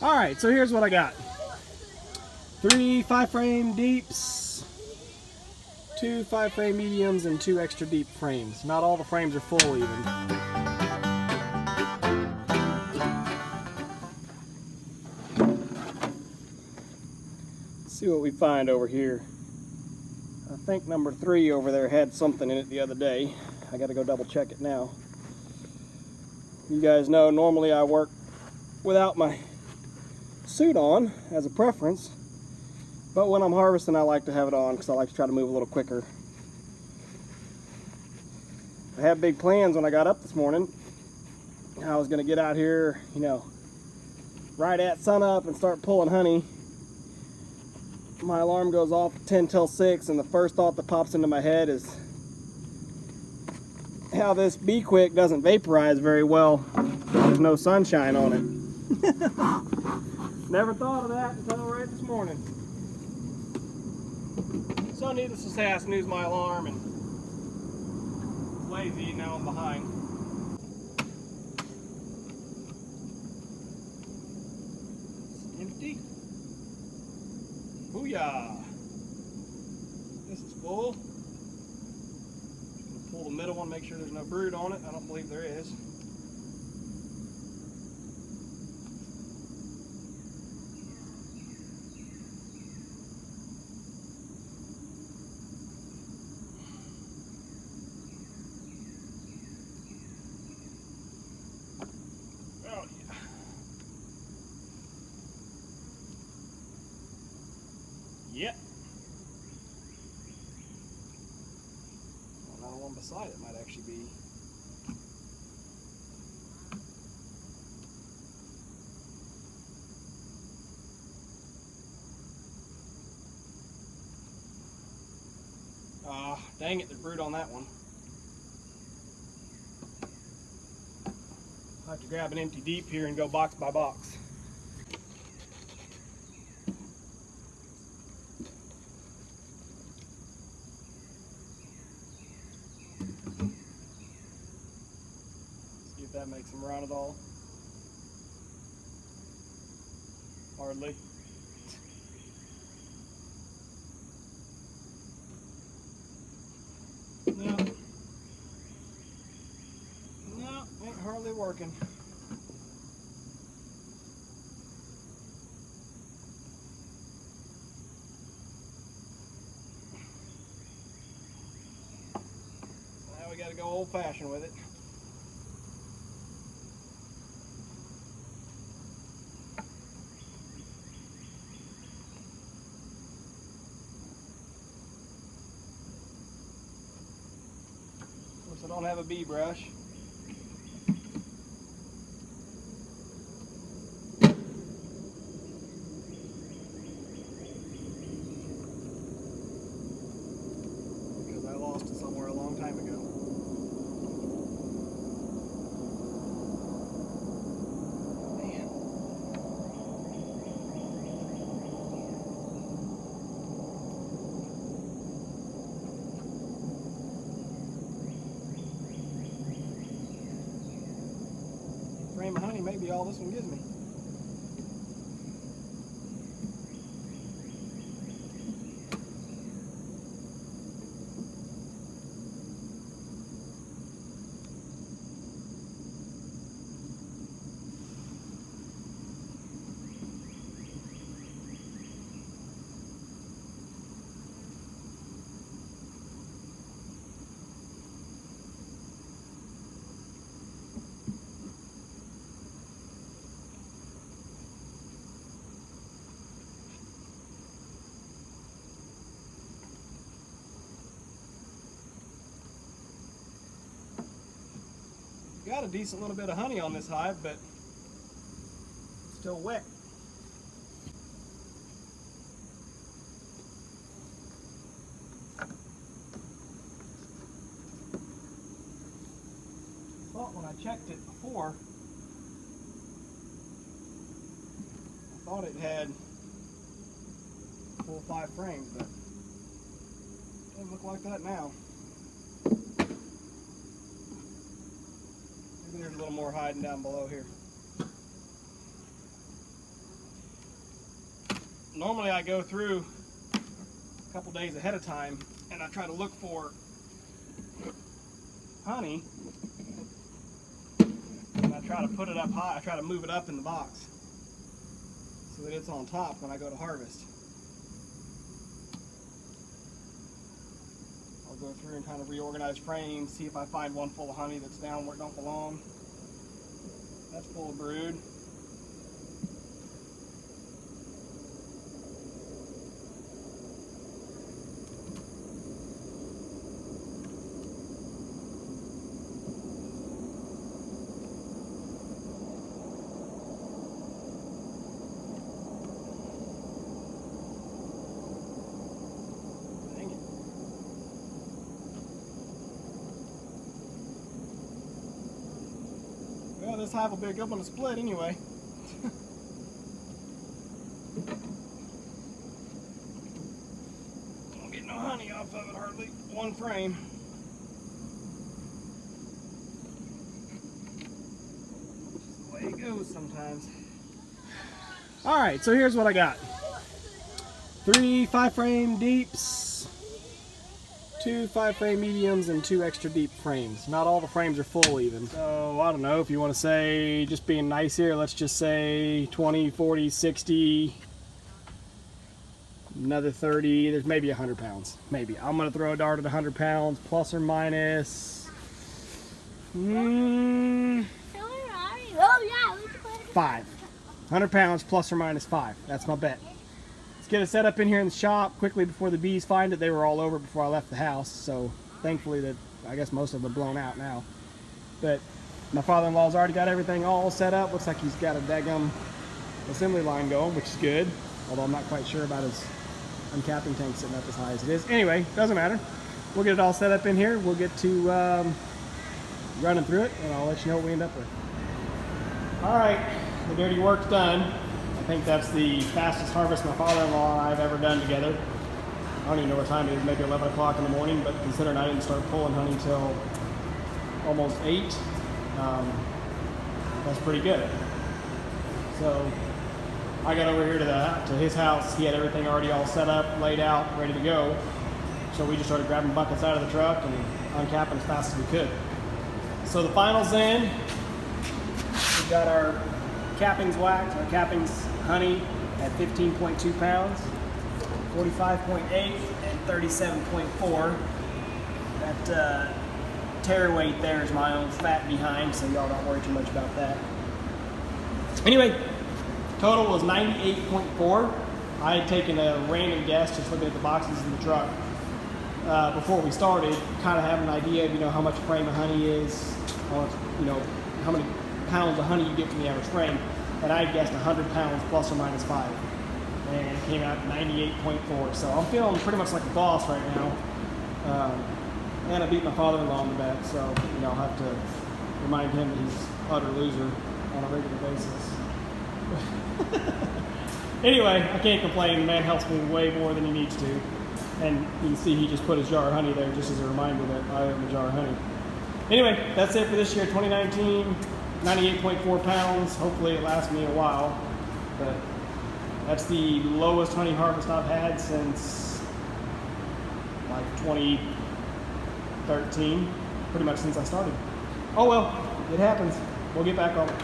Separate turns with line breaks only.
All right, so here's what I got. 3 5-frame deeps, 2 5-frame mediums, and 2 extra deep frames. Not all the frames are full even. Let's see what we find over here. I think number 3 over there had something in it the other day. I gotta go double check it now. You guys know normally I work without my suit on as a preference, but when I'm harvesting I like to have it on because I like to try to move a little quicker. I had big plans when I got up this morning. I was gonna get out here, you know, right at sunup and start pulling honey. My alarm goes off at 10 till 6, and the first thought that pops into my head is how this bee quick doesn't vaporize very well. There's no sunshine on it. Never thought of that until right this morning. So needless to say, I snoozed my alarm and it's lazy, now I'm behind. It's empty. Booyah! This is full. Just gonna pull the middle one, make sure there's no brood on it. I don't believe there is. Oh yeah. Yep. Well, now the one beside it might actually be. Ah, dang it, there's brood on that one. I'll have to grab an empty deep here and go box by box. See if that makes them run at all. Hardly. No. No, ain't hardly working. So now we gotta go old-fashioned with it. Of course, I don't have a bee brush. Because I lost it somewhere a long time ago. Man. Frame of honey may be all this one gives me. Got a decent little bit of honey on this hive, but it's still wet. Thought when I checked it before, I thought it had full 5 frames, but it doesn't look like that now. Maybe there's a little more hiding down below here. Normally I go through a couple days ahead of time and I try to look for honey, and I try to put it up high. I try to move it up in the box so that it's on top when I go to harvest. I'll go through and kind of reorganize frames, see if I find one full of honey that's down where it don't belong. That's full of brood. Well, this hive will be a good one to split anyway. Don't get no honey off of it hardly. One frame. Just the way it goes sometimes. Alright, so here's what I got. 3 5-frame deeps, 2 5-frame mediums, and 2 extra deep frames. Not all the frames are full even. So I don't know, if you want to say, just being nice here, let's just say 20, 40, 60, another 30, there's maybe 100 pounds. Maybe. I'm going to throw a dart at 100 pounds, plus or minus 5. 100 pounds plus or minus 5. That's my bet. Get it set up in here in the shop quickly before the bees find it. They were all over before I left the house, so thankfully that I guess most of them are blown out now. But my father-in-law's already got everything all set up. Looks like he's got a daggum assembly line going, which is good, although I'm not quite sure about his uncapping tank sitting up as high as it is. Anyway, doesn't matter. We'll get it all set up in here. We'll get to running through it, and I'll let you know what we end up with. All right, the dirty work's done. I think that's the fastest harvest my father-in-law and I have ever done together. I don't even know what time it is, maybe 11 o'clock in the morning, but considering I didn't start pulling honey until almost 8, that's pretty good. So I got over here to his house. He had everything already all set up, laid out, ready to go. So we just started grabbing buckets out of the truck and uncapping as fast as we could. So the finals in, we've got our cappings wax, our cappings honey at 15.2 pounds, 45.8 and 37.4. That tare weight there is my own fat behind, so y'all don't worry too much about that. Anyway, total was 98.4. I had taken a random guess just looking at the boxes in the truck before we started, kind of having an idea of how much a frame of honey is, or how many pounds of honey you get from the average frame, and I guessed 100 pounds plus or minus 5, and it came out 98.4. So I'm feeling pretty much like a boss right now, and I beat my father-in-law on the bet, so I'll have to remind him that he's an utter loser on a regular basis. Anyway, I can't complain. The man helps me way more than he needs to, and you can see he just put his jar of honey there just as a reminder that I owe him a jar of honey. Anyway, that's it for this year, 2019. 98.4 pounds. Hopefully it lasts me a while, but that's the lowest honey harvest I've had since like 2013, pretty much since I started. Oh well, it happens. We'll get back on it.